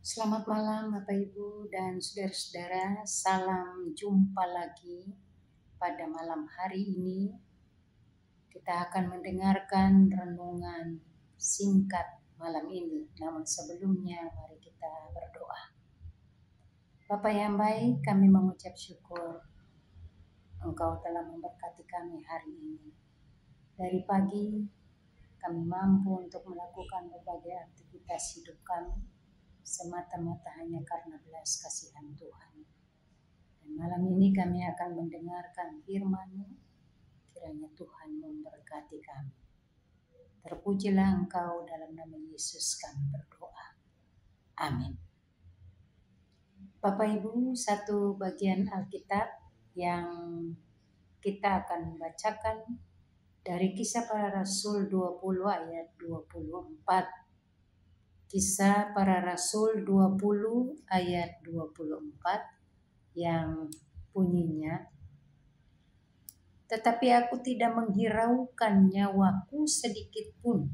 Selamat malam Bapak Ibu dan saudara-saudara, salam jumpa lagi pada malam hari ini. Kita akan mendengarkan renungan singkat malam ini, namun sebelumnya mari kita berdoa. Bapa yang baik, kami mengucap syukur Engkau telah memberkati kami hari ini. Dari pagi kami mampu untuk melakukan berbagai aktivitas hidup kami, semata-mata hanya karena belas kasihan Tuhan. Dan malam ini kami akan mendengarkan firman-Mu, kiranya Tuhan memberkati kami. Terpujilah Engkau, dalam nama Yesus kami berdoa. Amin. Bapak Ibu, satu bagian Alkitab yang kita akan bacakan dari Kisah Para Rasul 20 ayat 24. Kisah Para Rasul 20 ayat 24 yang bunyinya, "Tetapi aku tidak menghiraukan nyawaku sedikit pun,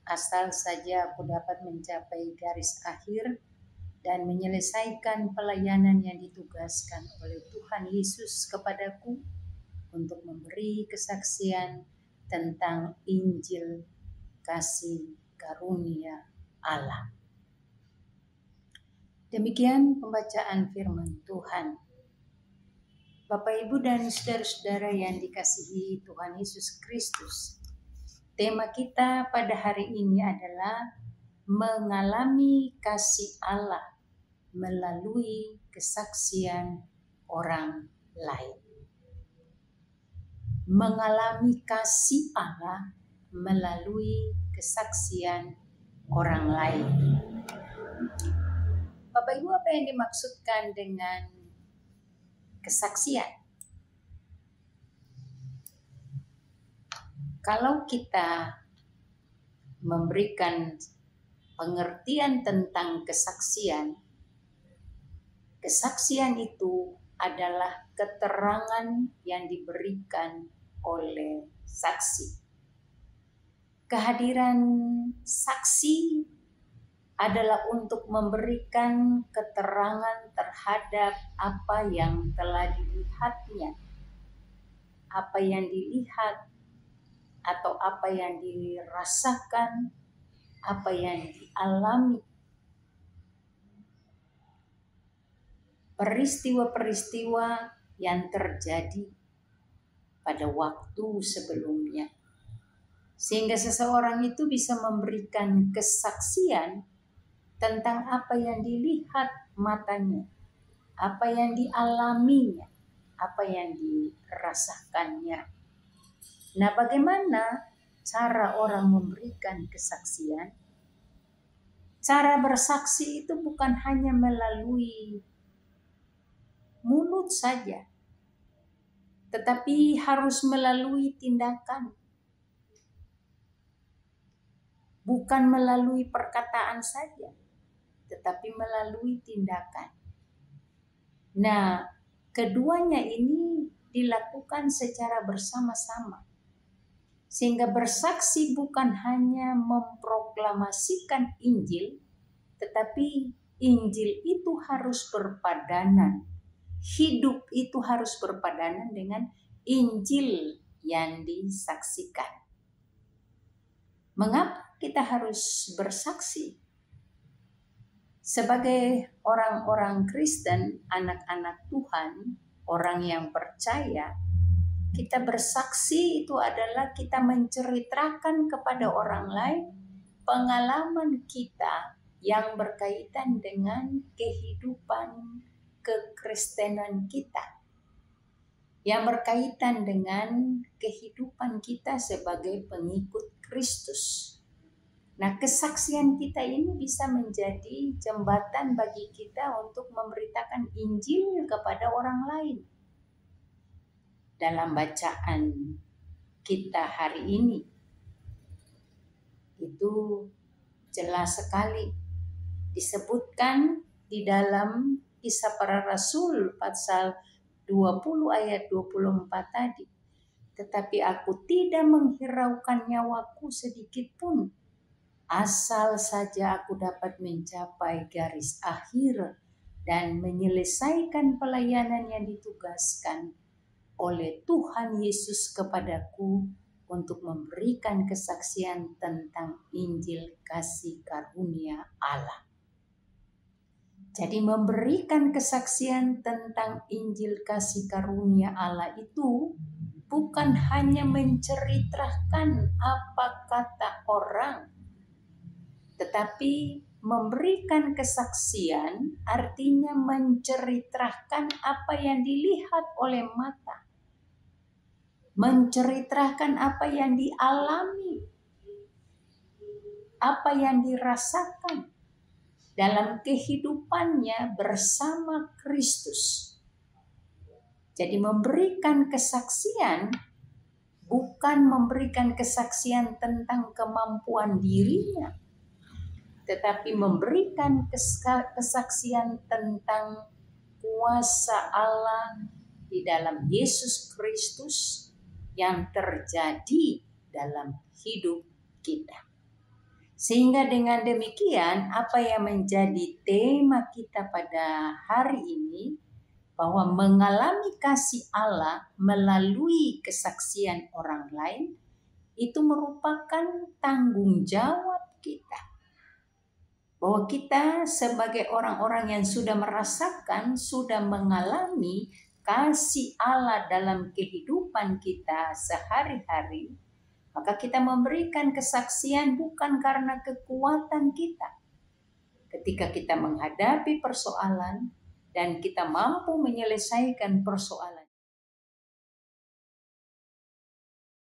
asal saja aku dapat mencapai garis akhir dan menyelesaikan pelayanan yang ditugaskan oleh Tuhan Yesus kepadaku untuk memberi kesaksian tentang Injil kasih karunia Allah." Demikian pembacaan firman Tuhan. Bapak, Ibu, dan saudara-saudara yang dikasihi Tuhan Yesus Kristus, tema kita pada hari ini adalah mengalami kasih Allah melalui kesaksian orang lain. Mengalami kasih Allah melalui kesaksian orang lain. Bapak Ibu, apa yang dimaksudkan dengan kesaksian? Kalau kita memberikan pengertian tentang kesaksian, kesaksian itu adalah keterangan yang diberikan oleh saksi. Kehadiran saksi adalah untuk memberikan keterangan terhadap apa yang telah dilihatnya, apa yang dilihat atau apa yang dirasakan, apa yang dialami. Peristiwa-peristiwa yang terjadi pada waktu sebelumnya. Sehingga seseorang itu bisa memberikan kesaksian tentang apa yang dilihat matanya, apa yang dialaminya, apa yang dirasakannya. Nah, bagaimana cara orang memberikan kesaksian? Cara bersaksi itu bukan hanya melalui mulut saja, tetapi harus melalui tindakan. Bukan melalui perkataan saja, tetapi melalui tindakan. Nah, keduanya ini dilakukan secara bersama-sama. Sehingga bersaksi bukan hanya memproklamasikan Injil, tetapi Injil itu harus berpadanan. Hidup itu harus berpadanan dengan Injil yang disaksikan. Mengapa kita harus bersaksi? Sebagai orang-orang Kristen, anak-anak Tuhan, orang yang percaya, kita bersaksi itu adalah kita menceritakan kepada orang lain pengalaman kita yang berkaitan dengan kehidupan kekristenan kita, yang berkaitan dengan kehidupan kita sebagai pengikut Kristus. Nah, kesaksian kita ini bisa menjadi jembatan bagi kita untuk memberitakan Injil kepada orang lain. Dalam bacaan kita hari ini, itu jelas sekali disebutkan di dalam Kisah Para Rasul pasal 20 ayat 24 tadi. "Tetapi aku tidak menghiraukan nyawaku sedikit pun, Asal saja aku dapat mencapai garis akhir dan menyelesaikan pelayanan yang ditugaskan oleh Tuhan Yesus kepadaku untuk memberikan kesaksian tentang Injil kasih karunia Allah. Jadi memberikan kesaksian tentang Injil kasih karunia Allah itu bukan hanya menceritakan apa kata orang, tetapi memberikan kesaksian artinya menceritakan apa yang dilihat oleh mata, menceritakan apa yang dialami, apa yang dirasakan dalam kehidupannya bersama Kristus. Jadi memberikan kesaksian bukan memberikan kesaksian tentang kemampuan dirinya, tetapi memberikan kesaksian tentang kuasa Allah di dalam Yesus Kristus yang terjadi dalam hidup kita. Sehingga dengan demikian apa yang menjadi tema kita pada hari ini, bahwa mengalami kasih Allah melalui kesaksian orang lain itu merupakan tanggung jawab kita. Bahwa kita sebagai orang-orang yang sudah merasakan, sudah mengalami kasih Allah dalam kehidupan kita sehari-hari, maka kita memberikan kesaksian bukan karena kekuatan kita. Ketika kita menghadapi persoalan dan kita mampu menyelesaikan persoalan,